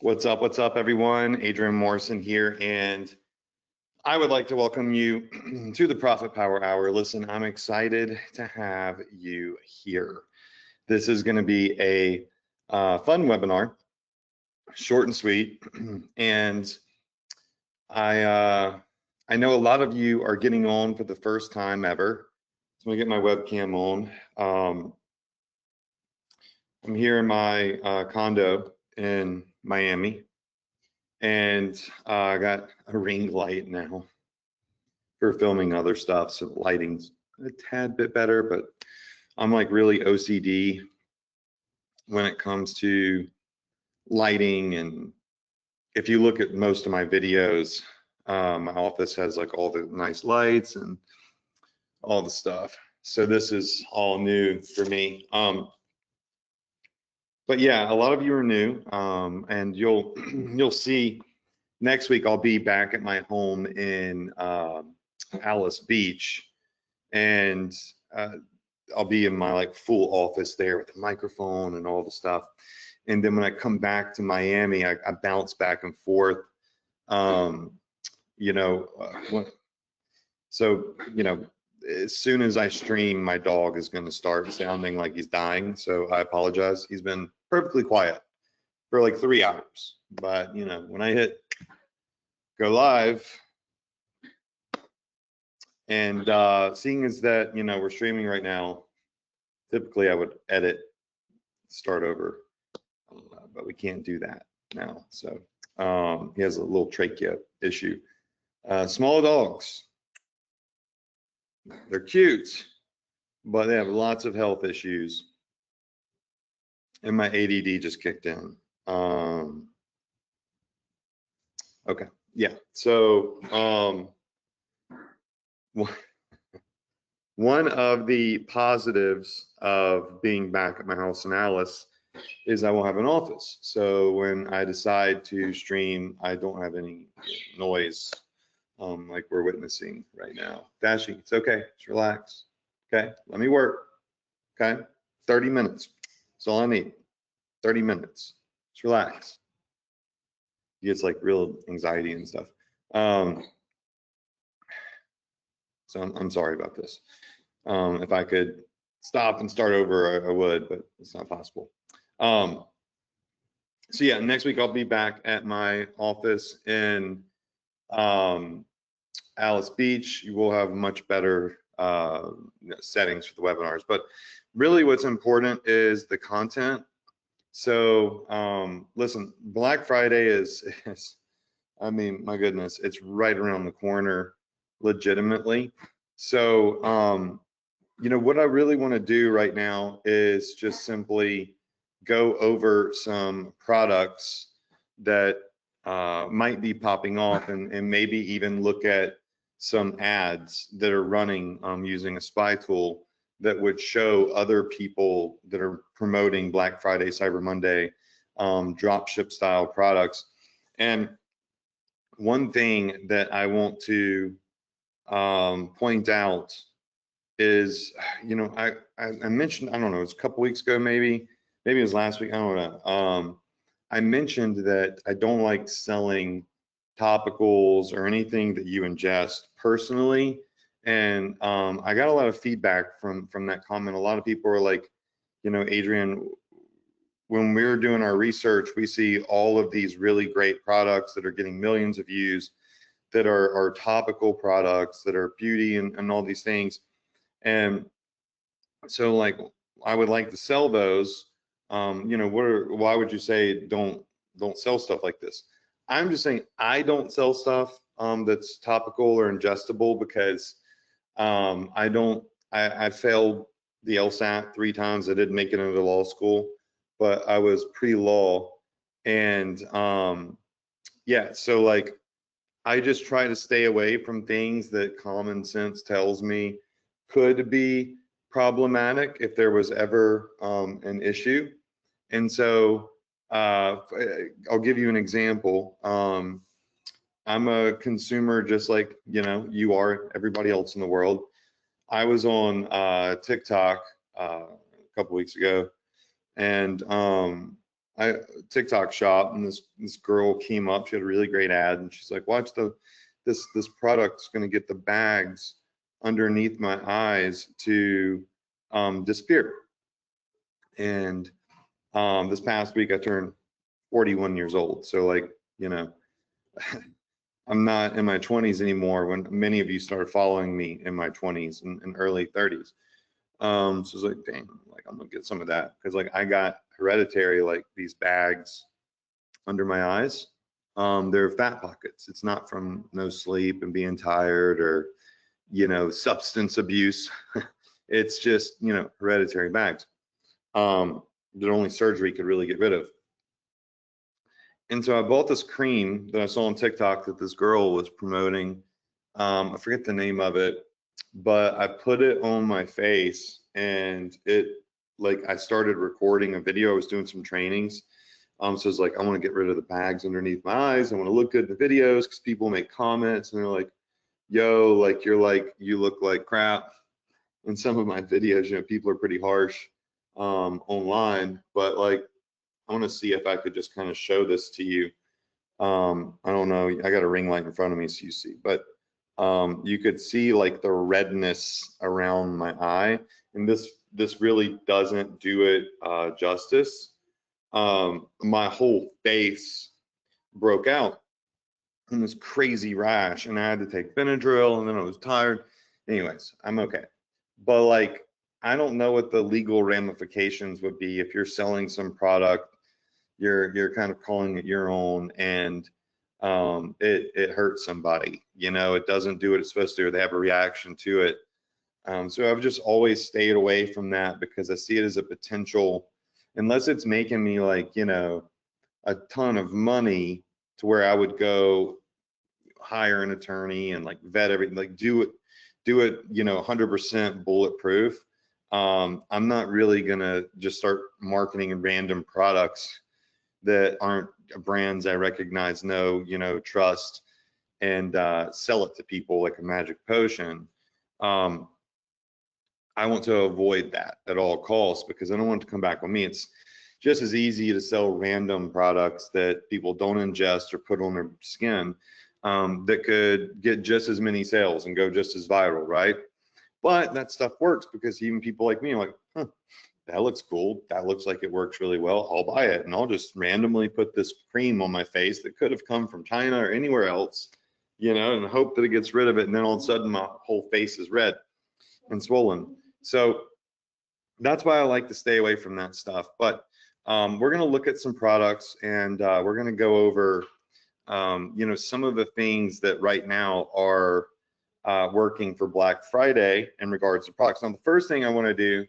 What's up, everyone? Adrian Morrison here, and I would like to welcome you to the Profit Power Hour. Listen, I'm excited to have you here. This is going to be a fun webinar, short and sweet, and I know a lot of you are getting on for the first time ever. So I'm gonna get my webcam on. I'm here in my condo in Miami. And I got a ring light now for filming other stuff, so the lighting's a tad bit better, but I'm like really OCD when it comes to lighting. And if you look at most of my videos, my office has like all the nice lights and all the stuff. So this is all new for me. But yeah, a lot of you are new, and you'll see next week I'll be back at my home in Alice Beach, and I'll be in my like full office there with the microphone and all the stuff. And then when I come back to Miami, I bounce back and forth. So as soon as I stream, my dog is going to start sounding like he's dying. So I apologize. He's been perfectly quiet for like 3 hours. But when I hit go live, and seeing as that we're streaming right now, typically I would edit, start over, but we can't do that now. So he has a little trachea issue. Small dogs. They're cute, but they have lots of health issues. And my ADD just kicked in. Okay, yeah. So one of the positives of being back at my house in Alice is I won't have an office. So when I decide to stream, I don't have any noise. Like we're witnessing right now. Dashi, it's okay, just relax. Okay, let me work. Okay, 30 minutes. That's all I need. 30 minutes. Just relax. He gets like real anxiety and stuff. So I'm sorry about this. If I could stop and start over, I would, but it's not possible. So yeah, next week I'll be back at my office in Alice Beach. You will have much better settings for the webinars, but really what's important is the content. So listen, Black Friday is I mean, my goodness, it's right around the corner, legitimately. So what I really want to do right now is just simply go over some products that might be popping off, and maybe even look at some ads that are running using a spy tool that would show other people that are promoting Black Friday, Cyber Monday, dropship style products. And one thing that I want to point out is, I mentioned, I don't know, it was a couple weeks ago, maybe it was last week, I don't know. I mentioned that I don't like selling topicals or anything that you ingest personally. And I got a lot of feedback from that comment. A lot of people are like, Adrian, when we're doing our research, we see all of these really great products that are getting millions of views, that are topical products, that are beauty and all these things. And so like, I would like to sell those. Why would you say don't sell stuff like this? I'm just saying I don't sell stuff that's topical or ingestible because I failed the LSAT 3 times. I didn't make it into law school, but I was pre-law. And yeah, so like I just try to stay away from things that common sense tells me could be problematic if there was ever an issue. And so I'll give you an example. I'm a consumer just like you are, everybody else in the world. I was on TikTok a couple weeks ago, and TikTok shop, and this girl came up. She had a really great ad, and she's like, "Watch this product's going to get the bags underneath my eyes to disappear." And this past week I turned 41 years old, so like, you know, I'm not in my 20s anymore when many of you started following me in my 20s and early 30s. So it's like, dang, like I'm gonna get some of that, because like I got hereditary, like these bags under my eyes. They're fat pockets. It's not from no sleep and being tired or, you know, substance abuse. It's just, you know, hereditary bags that only surgery could really get rid of. And so I bought this cream that I saw on TikTok that this girl was promoting. I forget the name of it, but I put it on my face, and it, like, I started recording a video. I was doing some trainings. So it's like, I want to get rid of the bags underneath my eyes. I want to look good in the videos, because people make comments and they're like, yo, like, you look like crap. In some of my videos, you know, people are pretty harsh online, but like, I want to see if I could just kind of show this to you. I don't know, I got a ring light in front of me so you see, but you could see like the redness around my eye, and this really doesn't do it justice. My whole face broke out in this crazy rash, and I had to take Benadryl, and then I was tired. Anyways, I'm okay. But like, I don't know what the legal ramifications would be if you're selling some product, you're kind of calling it your own, and it hurts somebody. You know, it doesn't do what it's supposed to, or they have a reaction to it. So I've just always stayed away from that, because I see it as a potential, unless it's making me like, you know, a ton of money to where I would go hire an attorney and like vet everything, like do it, you know, 100% bulletproof. I'm not really gonna just start marketing random products that aren't brands I recognize, know, you know, trust, and sell it to people like a magic potion. I want to avoid that at all costs, because I don't want it to come back on me. It's just as easy to sell random products that people don't ingest or put on their skin, that could get just as many sales and go just as viral, right? But that stuff works, because even people like me are like, huh, that looks cool. That looks like it works really well. I'll buy it, and I'll just randomly put this cream on my face that could have come from China or anywhere else, you know, and hope that it gets rid of it. And then all of a sudden my whole face is red and swollen. So that's why I like to stay away from that stuff. But we're going to look at some products, and we're going to go over, you know, some of the things that right now are working for Black Friday in regards to products. Now, the first thing I want to do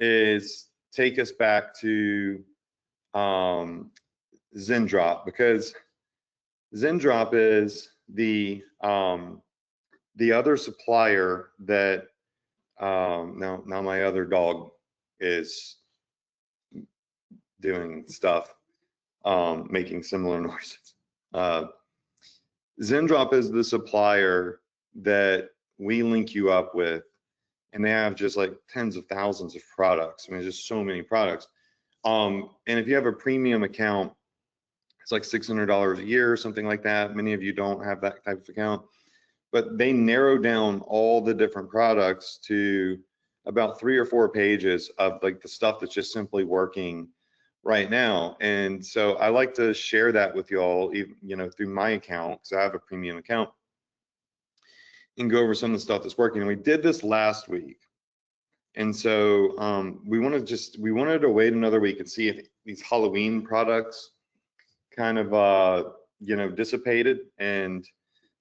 is take us back to Zendrop, because Zendrop is the other supplier that now my other dog is doing stuff, making similar noises. Zendrop is the supplier that we link you up with, and they have just like tens of thousands of products. I mean, just so many products. And if you have a premium account, it's like $600 a year or something like that. Many of you don't have that type of account, but they narrow down all the different products to about 3 or 4 pages of like the stuff that's just simply working right now. And so I like to share that with you all, even, you know, through my account, because I have a premium account, and go over some of the stuff that's working. And we did this last week. And so we wanted to wait another week and see if these Halloween products kind of, you know, dissipated and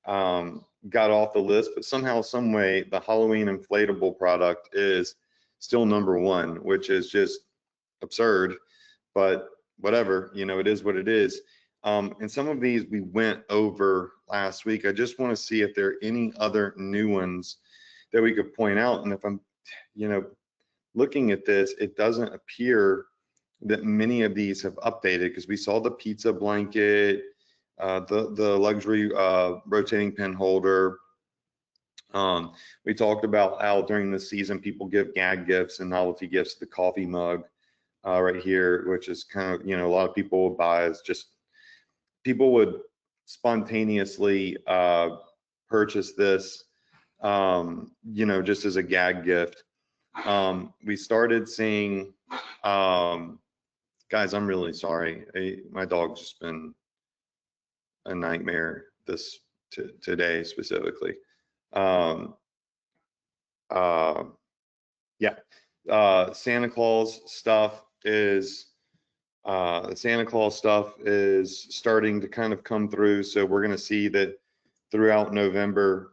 got off the list. But somehow, some way, the Halloween inflatable product is still #1, which is just absurd, but whatever, you know, it is what it is. And some of these we went over last week. I just want to see if there are any other new ones that we could point out. And if I'm, you know, looking at this, it doesn't appear that many of these have updated, because we saw the pizza blanket, the luxury rotating pen holder. We talked about how during the season people give gag gifts and novelty gifts, the coffee mug. right here, which is kind of, a lot of people would buy as just, people would spontaneously purchase this, just as a gag gift. We started seeing, guys, I'm really sorry. My dog's just been a nightmare today specifically. Um, uh, yeah, Santa Claus stuff is starting to kind of come through. So we're going to see that throughout November,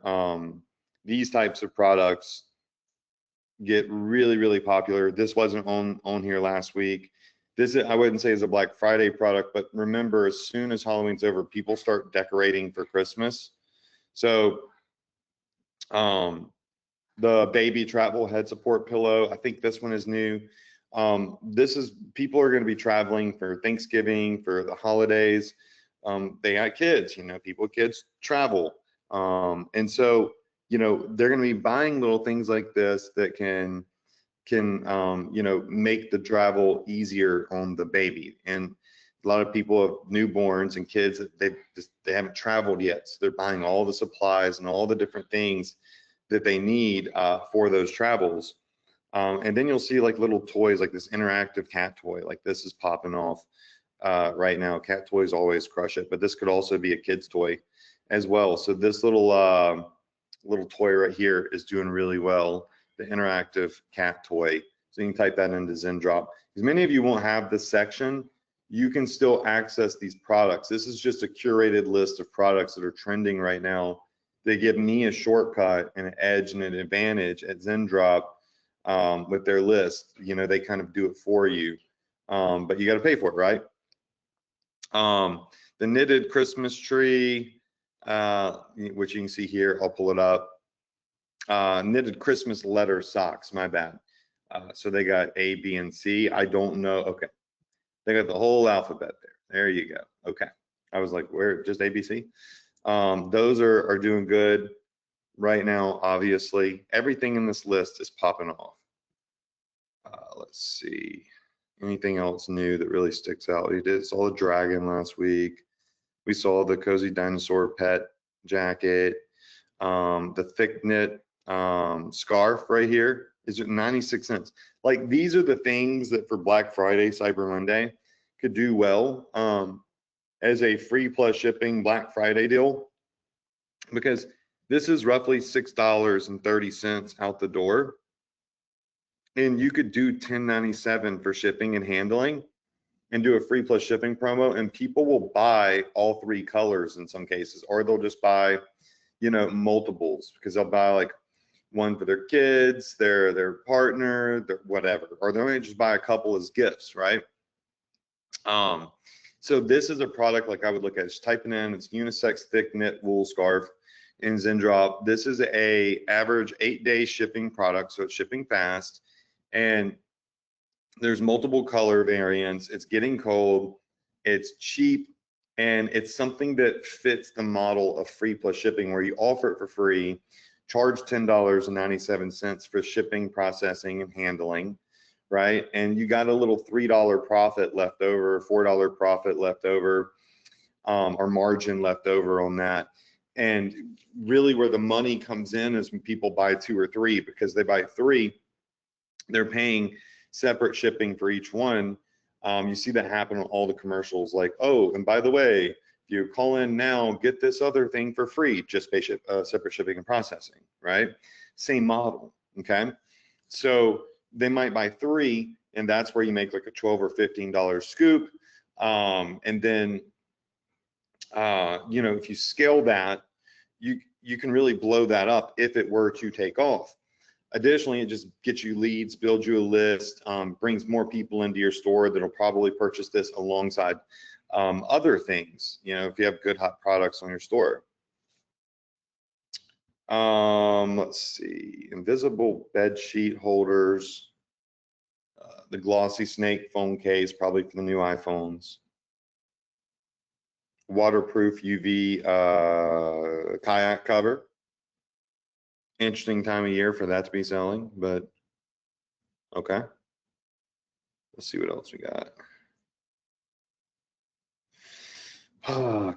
these types of products get really, really popular. This wasn't on here last week. This is, I wouldn't say is a Black Friday product, but remember, as soon as Halloween's over, people start decorating for Christmas. So the baby travel head support pillow, I think this one is new. People are going to be traveling for Thanksgiving, for the holidays. They got kids, kids travel. And so, they're going to be buying little things like this that can make the travel easier on the baby. And a lot of people have newborns and kids that they haven't traveled yet. So they're buying all the supplies and all the different things that they need for those travels. And then you'll see like little toys, like this interactive cat toy, like this is popping off right now. Cat toys always crush it, but this could also be a kid's toy as well. So this little toy right here is doing really well, the interactive cat toy. So you can type that into Zendrop. Because many of you won't have this section, you can still access these products. This is just a curated list of products that are trending right now. They give me a shortcut and an edge and an advantage at Zendrop with their list. They kind of do it for you, but you got to pay for it, right? The knitted Christmas tree, which you can see here, I'll pull it up. Knitted Christmas letter socks, my bad. So they got A, B, and C. I don't know. Okay. They got the whole alphabet there. There you go. Okay. I was like, where? Just A, B, C? Those are doing good right now, obviously. Everything in this list is popping off. Let's see. Anything else new that really sticks out? We saw the dragon last week. We saw the cozy dinosaur pet jacket. The thick knit scarf right here is at 96 cents. Like, these are the things that for Black Friday, Cyber Monday could do well as a free plus shipping Black Friday deal, because this is roughly $6.30 out the door. And you could do $10.97 for shipping and handling and do a free plus shipping promo, and people will buy all three colors in some cases, or they'll just buy, multiples, because they'll buy like one for their kids, their partner, their whatever, or they might just buy a couple as gifts, right? So this is a product like I would look at, just typing in, it's unisex thick knit wool scarf in Zendrop. This is a average 8-day shipping product, so it's shipping fast, and there's multiple color variants. It's getting cold, it's cheap, and it's something that fits the model of free plus shipping, where you offer it for free, charge $10.97 for shipping, processing, and handling, right? And you got a little $3 profit left over, $4 profit left over, or margin left over on that. And really where the money comes in is when people buy 2 or 3, because they buy 3, they're paying separate shipping for each one. You see that happen on all the commercials, like, oh, and by the way, if you call in now, get this other thing for free, just pay separate shipping and processing, right? Same model, okay? So they might buy 3, and that's where you make like a $12 or $15 scoop. And then, if you scale that, you can really blow that up if it were to take off. Additionally, it just gets you leads, builds you a list, brings more people into your store that'll probably purchase this alongside other things, if you have good hot products on your store. Let's see, invisible bed sheet holders, the glossy snake phone case, probably for the new iPhones. Waterproof UV kayak cover. Interesting time of year for that to be selling, but okay. Let's see what else we got.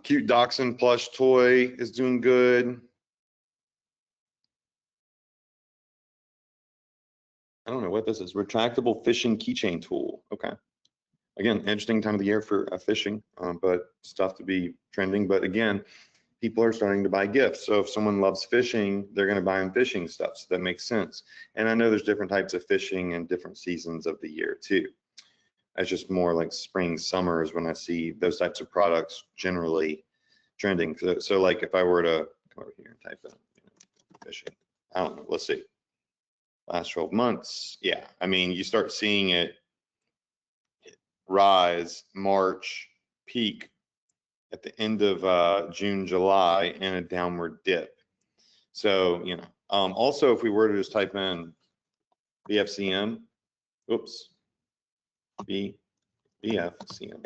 Cute dachshund plush toy is doing good. I don't know what this is. Retractable fishing keychain tool. Okay. Again, interesting time of the year for fishing, but stuff to be trending. But again, people are starting to buy gifts. So if someone loves fishing, they're going to buy them fishing stuff. So that makes sense. And I know there's different types of fishing and different seasons of the year too. It's just more like spring, summers when I see those types of products generally trending. So like if I were to come over here and type in fishing, I don't know, let's see. Last 12 months, yeah. I mean, you start seeing it rise, March, peak at the end of June, July, and a downward dip. So, you know, also if we were to just type in BFCM, oops, BFCM,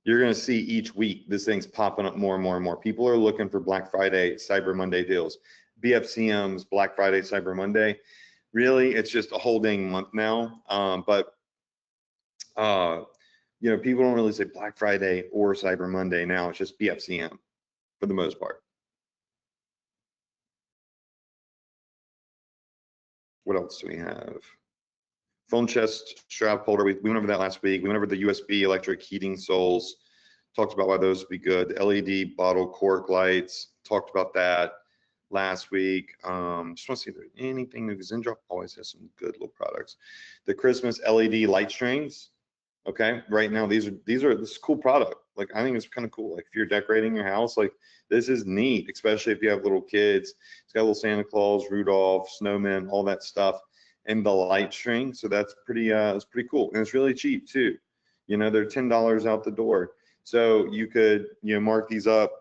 you're going to see each week this thing's popping up more and more and more. People are looking for Black Friday, Cyber Monday deals. BFCM's Black Friday, Cyber Monday. Really, it's just a whole dang month now. You know, people don't really say Black Friday or Cyber Monday now. It's just BFCM for the most part. What else do we have? Phone chest strap holder. We went over that last week. We went over the USB electric heating soles. Talked about why those would be good. The LED bottle cork lights. Talked about that last week. Just want to see if there's anything new. Zendrop always has some good little products. The Christmas LED light strings. Okay, right now this is a cool product. Like I think it's kind of cool. Like if you're decorating your house, like this is neat, especially if you have little kids. It's got a little Santa Claus, Rudolph, snowmen, all that stuff, and the light string. So that's it's pretty cool, and it's really cheap too. You know, they're $10 out the door. So you could mark these up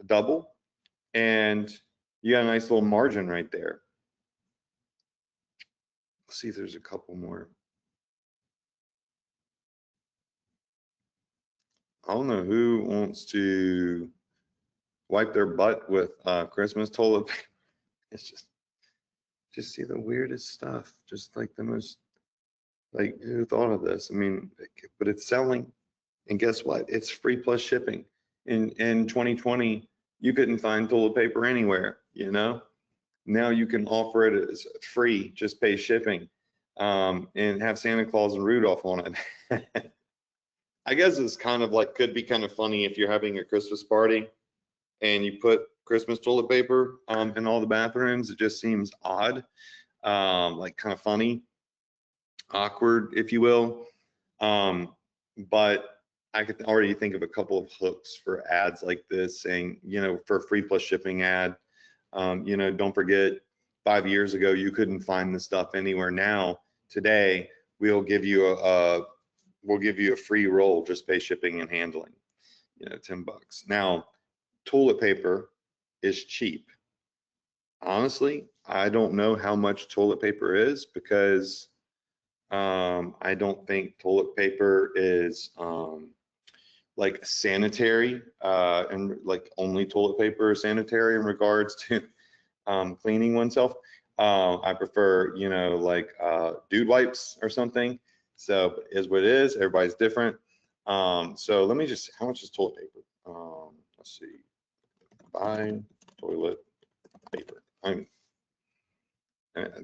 double, and you got a nice little margin right there. Let's see if there's a couple more. I don't know who wants to wipe their butt with Christmas toilet paper. It's just see the weirdest stuff. Just like the most, like who thought of this? I mean, but it's selling, and guess what? It's free plus shipping. In 2020, you couldn't find toilet paper anywhere. You know, now you can offer it as free, just pay shipping, and have Santa Claus and Rudolph on it. I guess it's kind of like could be kind of funny if you're having a Christmas party and you put Christmas toilet paper in all the bathrooms. It just seems odd, like kind of funny, awkward, if you will. But I could already think of a couple of hooks for ads like this saying, for a free plus shipping ad, don't forget 5 years ago, you couldn't find this stuff anywhere. Now, today, we'll give you a free roll, just pay shipping and handling, $10. Now, toilet paper is cheap. Honestly, I don't know how much toilet paper is because I don't think toilet paper is like sanitary and like only toilet paper is sanitary in regards to cleaning oneself. I prefer, like dude wipes or something. So it is what it is. Everybody's different. So let me just, how much is toilet paper? Let's see. Buy toilet paper. I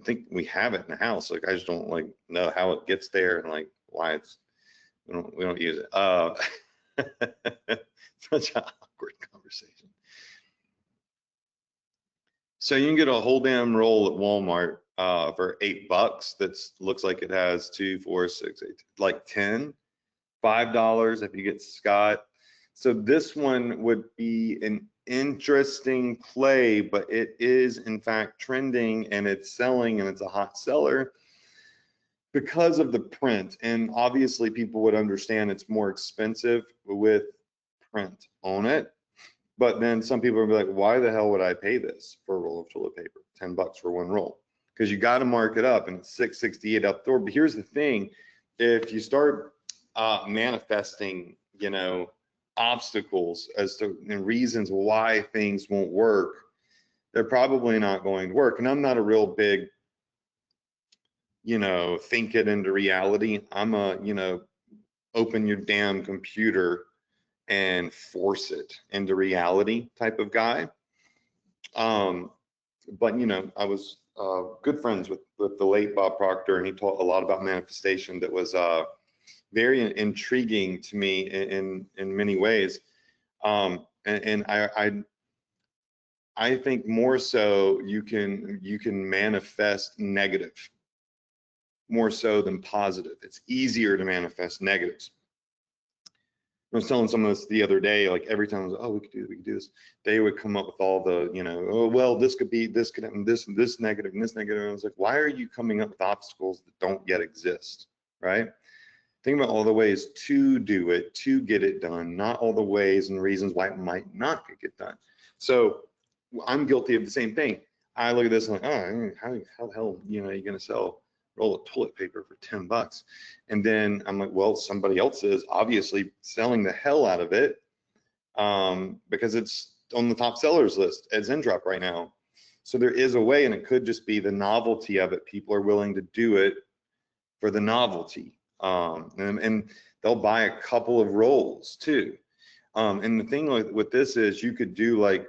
think we have it in the house. Like I just don't like know how it gets there and like why we don't use it. Such an awkward conversation. So you can get a whole damn roll at Walmart for $8. That looks like it has 2, 4, 6, 8, like 10, $5 if you get Scott. So this one would be an interesting play, but it is in fact trending and it's selling and it's a hot seller because of the print. And obviously people would understand it's more expensive with print on it. But then some people would be like, why the hell would I pay this for a roll of toilet paper? $10 for one roll. Because you got to mark it up and it's $6.68 up the door. But here's the thing, if you start manifesting, obstacles as to and reasons why things won't work, they're probably not going to work. And I'm not a real big you know, think it into reality. I'm a, you know, open your damn computer and force it into reality type of guy. But you know, I was good friends with the late Bob Proctor, and he taught a lot about manifestation that was very intriguing to me in many ways. And I think more so you can manifest negative more so than positive. It's easier to manifest negatives. I was telling someone this the other day, like every time I was, oh, we could do this, they would come up with all the, you know, oh, well, this could be, this could happen, this, and this negative, and this negative. And I was like, why are you coming up with obstacles that don't yet exist, right? Think about all the ways to do it, to get it done, not all the ways and reasons why it might not get done. So I'm guilty of the same thing. I look at this and like, oh, how the hell, you know, are you going to sell a roll of toilet paper for 10 bucks? And then I'm like, well, somebody else is obviously selling the hell out of it because it's on the top sellers list at Zendrop right now. So there is a way, and it could just be the novelty of it. People are willing to do it for the novelty. And they'll buy a couple of rolls too. And the thing with this is you could do like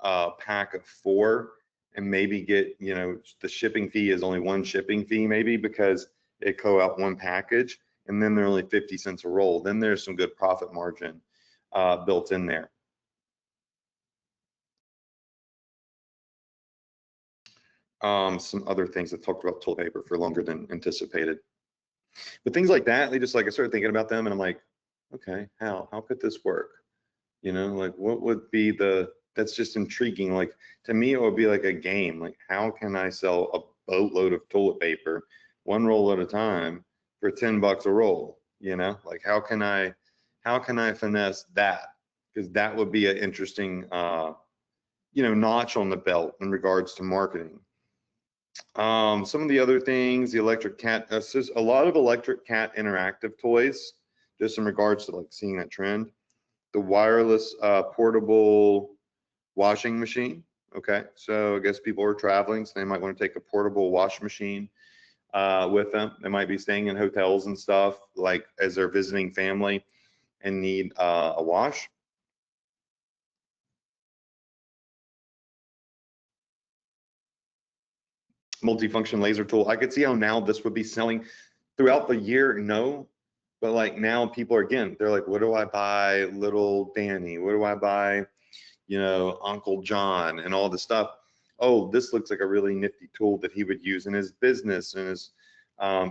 a pack of 4 and maybe get, you know, the shipping fee is only one shipping fee maybe because it go out one package, and then they're only 50 cents a roll. Then there's some good profit margin built in there. Some other things that talked about toilet paper for longer than anticipated. But things like that, they just like, I started thinking about them and I'm like, okay, how could this work? You know, like what would be that's just intriguing. Like to me, it would be like a game. Like how can I sell a boatload of toilet paper, one roll at a time for 10 bucks a roll? You know, like how can I finesse that? Because that would be an interesting, you know, notch on the belt in regards to marketing. Some of the other things, the electric cat, a lot of electric cat interactive toys, just in regards to like seeing that trend. The wireless portable washing machine. Okay, so I guess people are traveling, so they might want to take a portable wash machine with them. They might be staying in hotels and stuff, like as they're visiting family and need a wash. Multifunction laser tool. I could see how now this would be selling throughout the year. No, but like now people are, again, they're like, what do I buy little Danny? What do I buy, you know, Uncle John and all this stuff? Oh, this looks like a really nifty tool that he would use in his business and his,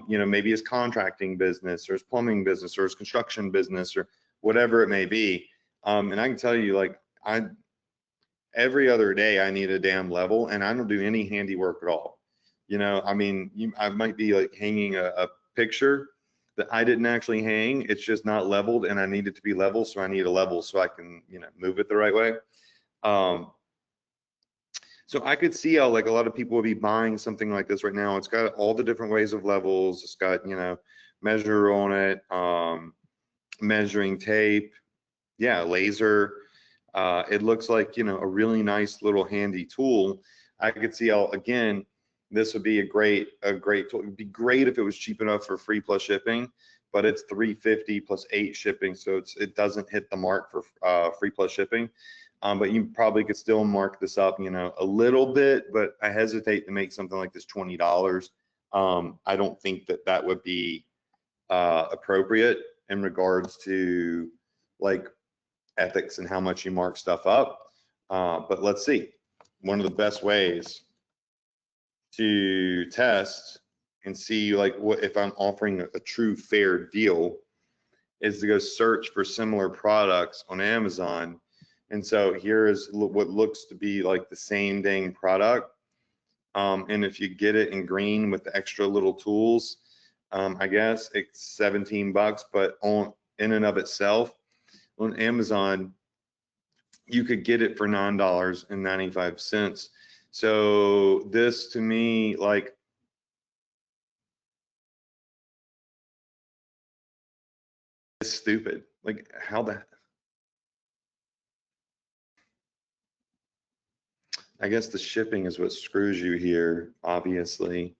you know, maybe his contracting business or his plumbing business or his construction business or whatever it may be. And I can tell you, like, every other day I need a damn level, and I don't do any handiwork at all. You know, I mean, I might be like hanging a picture that I didn't actually hang. It's just not leveled, and I need it to be level, so I need a level so I can, you know, move it the right way. So I could see how like a lot of people would be buying something like this right now. It's got all the different ways of levels. It's got, you know, measure on it, measuring tape, yeah, laser. It looks like, you know, a really nice little handy tool. I could see how, again, this would be a great tool. It'd be great if it was cheap enough for free plus shipping, but it's $350 plus 8 shipping, so it doesn't hit the mark for free plus shipping. But you probably could still mark this up, you know, a little bit, but I hesitate to make something like this $20. I don't think that would be appropriate in regards to like ethics and how much you mark stuff up. But let's see. One of the best ways to test and see like what if I'm offering a true fair deal is to go search for similar products on Amazon. And so here is what looks to be like the same dang product. And if you get it in green with the extra little tools, I guess it's 17 bucks, but in and of itself on Amazon, you could get it for $9.95. So this to me, like, is stupid. Like how that, I guess the shipping is what screws you here, obviously.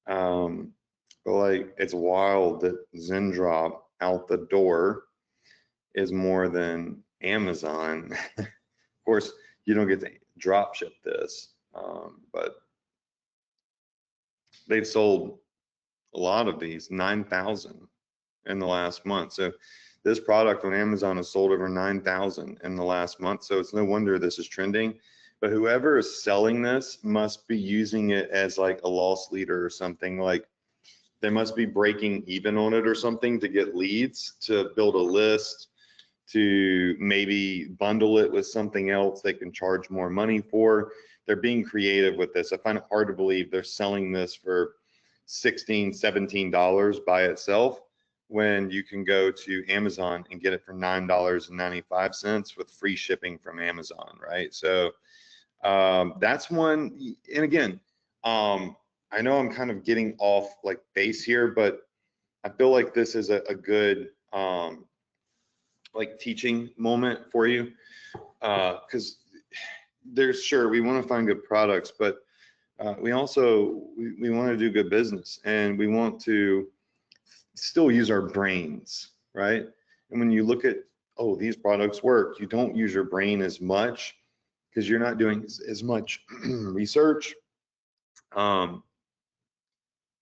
But like, it's wild that Zendrop out the door is more than Amazon. Of course, you don't get to drop ship this, but they've sold a lot of these, 9,000 in the last month. So this product on Amazon has sold over 9,000 in the last month. So it's no wonder this is trending. But whoever is selling this must be using it as like a loss leader or something. Like they must be breaking even on it or something to get leads, to build a list, to maybe bundle it with something else they can charge more money for. They're being creative with this. I find it hard to believe they're selling this for $16, $17 by itself when you can go to Amazon and get it for $9.95 with free shipping from Amazon, right? So that's one. And again, I know I'm kind of getting off like base here, but I feel like this is a good like teaching moment for you, because there's, sure, we want to find good products, but we also we want to do good business, and we want to still use our brains, right? And when you look at, oh, these products work, you don't use your brain as much because you're not doing as much research. But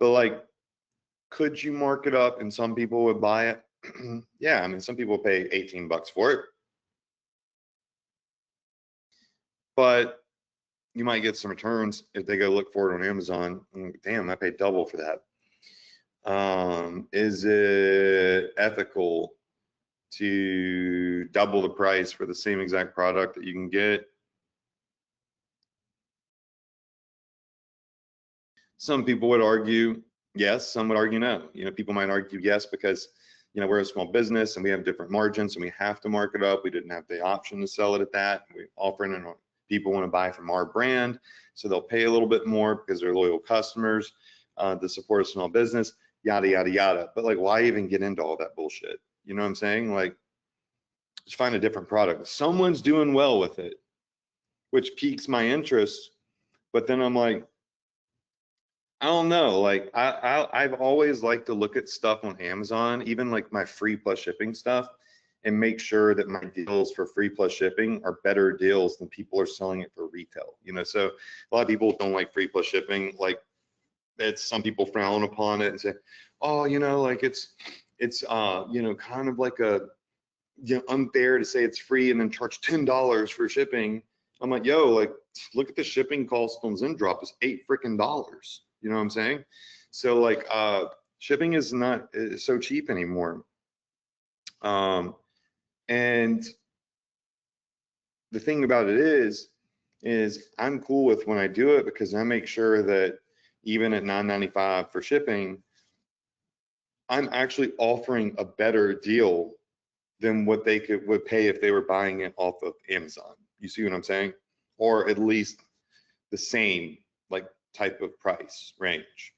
like, could you mark it up and some people would buy it? Yeah, I mean, some people pay 18 bucks for it, but you might get some returns if they go look for it on Amazon. Damn, I paid double for that. Is it ethical to double the price for the same exact product that you can get? Some people would argue yes, some would argue no. You know, people might argue yes because, you know, we're a small business and we have different margins and we have to mark it up. We didn't have the option to sell it at that. We offer it, and people want to buy from our brand, so they'll pay a little bit more because they're loyal customers to support a small business, yada, yada, yada. But like, why even get into all that bullshit? You know what I'm saying? Like, just find a different product. Someone's doing well with it, which piques my interest. But then I'm like, I don't know. Like I've always liked to look at stuff on Amazon, even like my free plus shipping stuff, and make sure that my deals for free plus shipping are better deals than people are selling it for retail. You know, so a lot of people don't like free plus shipping. Like, it's, some people frown upon it and say, oh, you know, like it's you know, kind of like a, you know, unfair to say it's free and then charge $10 for shipping. I'm like, yo, like, look at the shipping cost on Zendrop, is $8 freaking. You know what I'm saying? So like, shipping is not so cheap anymore. And the thing about it is I'm cool with when I do it, because I make sure that even at $9.95 for shipping, I'm actually offering a better deal than what they would pay if they were buying it off of Amazon. You see what I'm saying? Or at least the same like type of price range.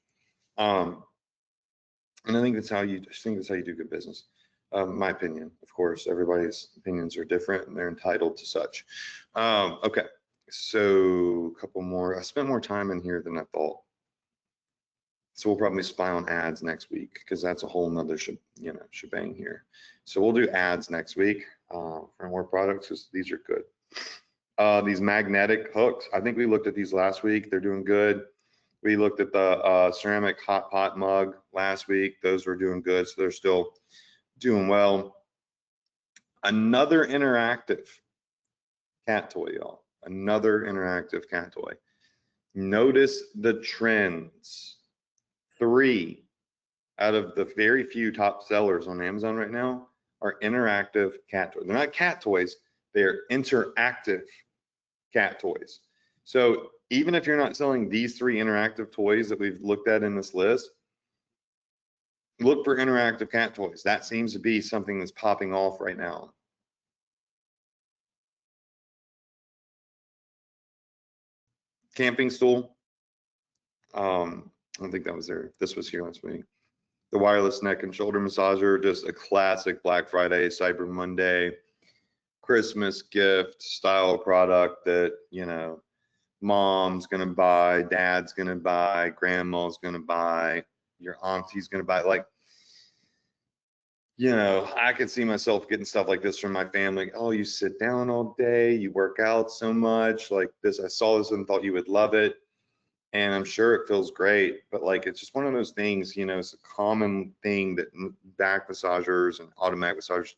And I think that's how you do good business. My opinion, of course, everybody's opinions are different and they're entitled to such. Okay, so a couple more. I spent more time in here than I thought. So we'll probably spy on ads next week, because that's a whole nother shebang here. So we'll do ads next week for more products, because these are good. These magnetic hooks, I think we looked at these last week. They're doing good. We looked at the ceramic hot pot mug last week. Those were doing good, so they're still doing well. Another interactive cat toy, y'all. Another interactive cat toy. Notice the trends. 3 out of the very few top sellers on Amazon right now are interactive cat toys. They're not cat toys, they're interactive cat toys. So even if you're not selling these 3 interactive toys that we've looked at in this list, look for interactive cat toys. That seems to be something that's popping off right now. Camping stool. I don't think that was there. This was here last week. The wireless neck and shoulder massager, just a classic Black Friday, Cyber Monday, Christmas gift style product that, you know, mom's gonna buy, dad's gonna buy, grandma's gonna buy, your auntie's gonna buy. Like, you know, I could see myself getting stuff like this from my family. Oh, you sit down all day, you work out so much, like this. I saw this and thought you would love it. And I'm sure it feels great, but like it's just one of those things, you know, it's a common thing that back massagers and automatic massagers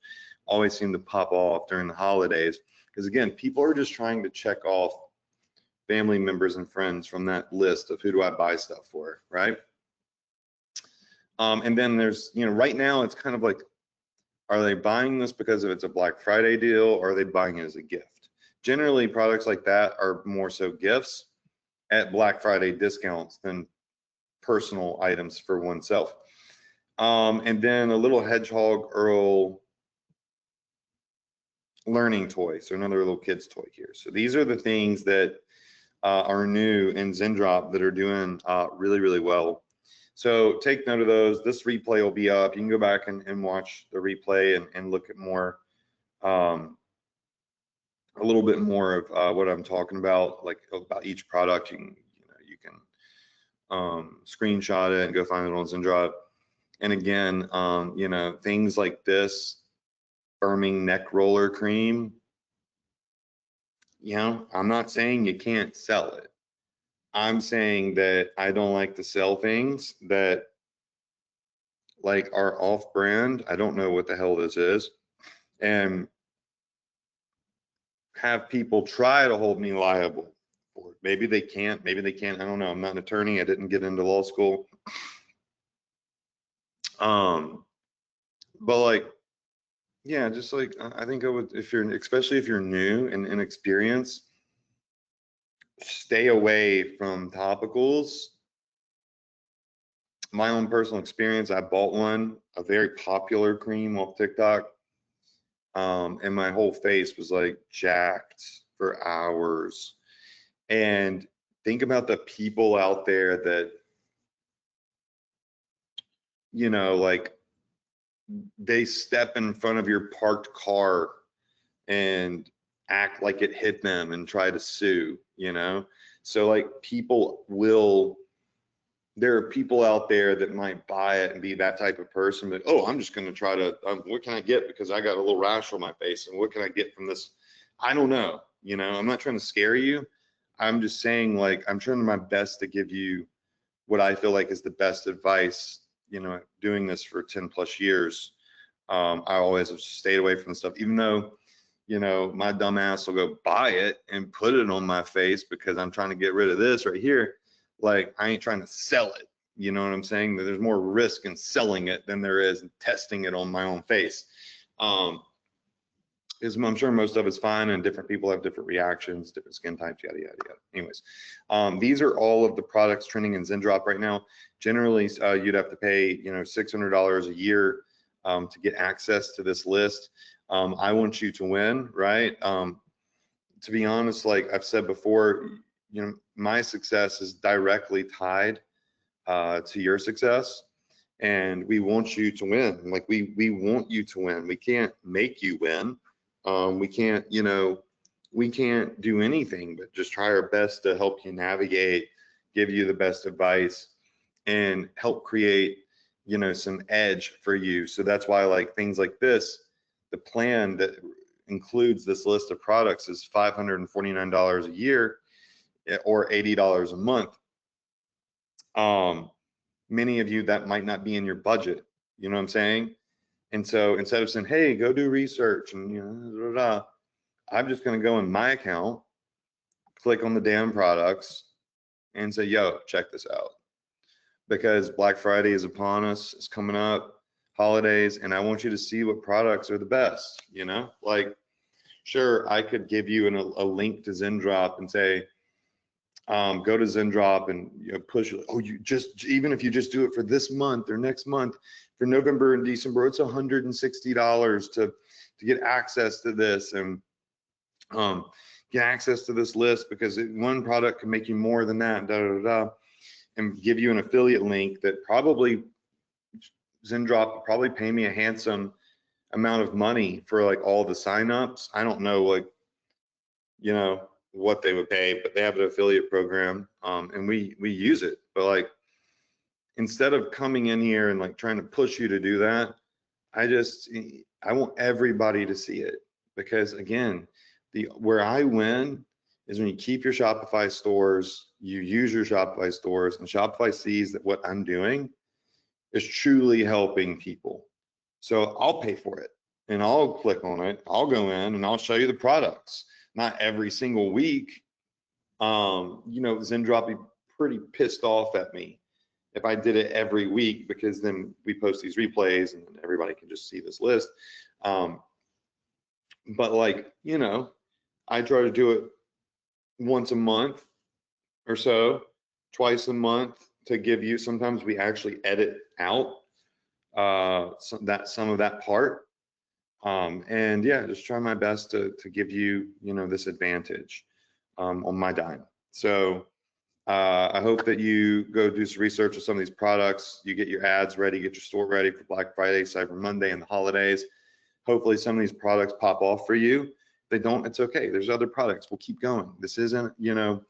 always seem to pop off during the holidays. Because again, people are just trying to check off family members and friends from that list of who do I buy stuff for, right? And then there's, you know, right now it's kind of like, are they buying this because of it's a Black Friday deal, or are they buying it as a gift? Generally, products like that are more so gifts at Black Friday discounts than personal items for oneself. And then a little Hedgehog Earl learning toy, so another little kid's toy here. So these are the things that are new in Zendrop that are doing really, really well. So take note of those. This replay will be up. You can go back and watch the replay and look at more, a little bit more of what I'm talking about, like about each product. You can screenshot it and go find it on Zendrop. And again, you know, things like this firming neck roller cream, you know, I'm not saying you can't sell it. I'm saying that I don't like to sell things that like are off brand. I don't know what the hell this is. And have people try to hold me liable for it. Maybe they can't, maybe they can. I don't know. I'm not an attorney. I didn't get into law school. But like, yeah, just like I think I would, if you're, especially if you're new and inexperienced, stay away from topicals. My own personal experience, I bought one, a very popular cream off TikTok, and my whole face was like jacked for hours. And think about the people out there that, you know, like they step in front of your parked car and act like it hit them and try to sue, you know? So like people will, there are people out there that might buy it and be that type of person, but oh, I'm just going to try to, what can I get because I got a little rash on my face, and what can I get from this? I don't know, you know, I'm not trying to scare you. I'm just saying, like, I'm trying my best to give you what I feel like is the best advice, you know, doing this for 10 plus years. I always have stayed away from stuff, even though, you know, my dumb ass will go buy it and put it on my face because I'm trying to get rid of this right here. Like, I ain't trying to sell it. You know what I'm saying? That there's more risk in selling it than there is in testing it on my own face. I'm sure most of it's fine, and different people have different reactions, different skin types, yada, yada, yada. Anyways, these are all of the products trending in Zendrop right now. Generally, you'd have to pay, you know, $600 a year to get access to this list. I want you to win, right? To be honest, like I've said before, you know, my success is directly tied to your success, and we want you to win. Like we want you to win. We can't make you win. We can't, you know, we can't do anything but just try our best to help you navigate, give you the best advice, and help create, you know, some edge for you. So that's why, like, things like this, the plan that includes this list of products is $549 a year or $80 a month. Many of you, that might not be in your budget, you know what I'm saying? And so instead of saying, hey, go do research and, you know, I'm just going to go in my account, click on the damn products, and say, yo, check this out. Because Black Friday is upon us, it's coming up, holidays, and I want you to see what products are the best, you know? Like, sure, I could give you a link to Zendrop and say, go to Zendrop and, you know, push, oh, you just, even if you just do it for this month or next month, for November and December, it's $160 to get access to this, and get access to this list, because one product can make you more than that, da, da, da, and give you an affiliate link that probably Zendrop will probably pay me a handsome amount of money for like all the signups. I don't know, like, you know, what they would pay, but they have an affiliate program, and we use it. But like, instead of coming in here and like trying to push you to do that, I want everybody to see it, because again, where I win is when you keep your Shopify stores, you use your Shopify stores, and Shopify sees that what I'm doing is truly helping people. So I'll pay for it and I'll click on it. I'll go in and I'll show you the products. Not every single week. You know, Zendrop be pretty pissed off at me if I did it every week, because then we post these replays and everybody can just see this list. But like, you know, I try to do it once a month or so, twice a month, to give you, sometimes we actually edit out some of that part. And yeah, just try my best to give you, you know, this advantage on my dime. So I hope that you go do some research on some of these products, you get your ads ready, get your store ready for Black Friday, Cyber Monday, and the holidays. Hopefully some of these products pop off for you. If they don't, it's okay. There's other products. We'll keep going. This isn't, you know,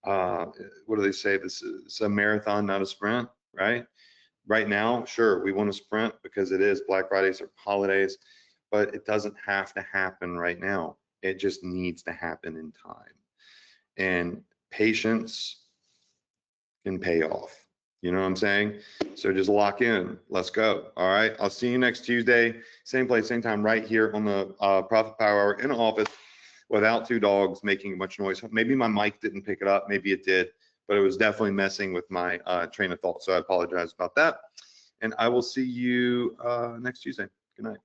what do they say? This is a marathon, not a sprint, right? Right now, sure, we want to sprint because it is Black Fridays or holidays, but it doesn't have to happen right now. It just needs to happen in time. And patience can pay off. You know what I'm saying? So just lock in. Let's go. All right. I'll see you next Tuesday, same place, same time, right here on the Profit Power Hour in the office, without two dogs making much noise. Maybe my mic didn't pick it up. Maybe it did, but it was definitely messing with my train of thought. So I apologize about that. And I will see you next Tuesday. Good night.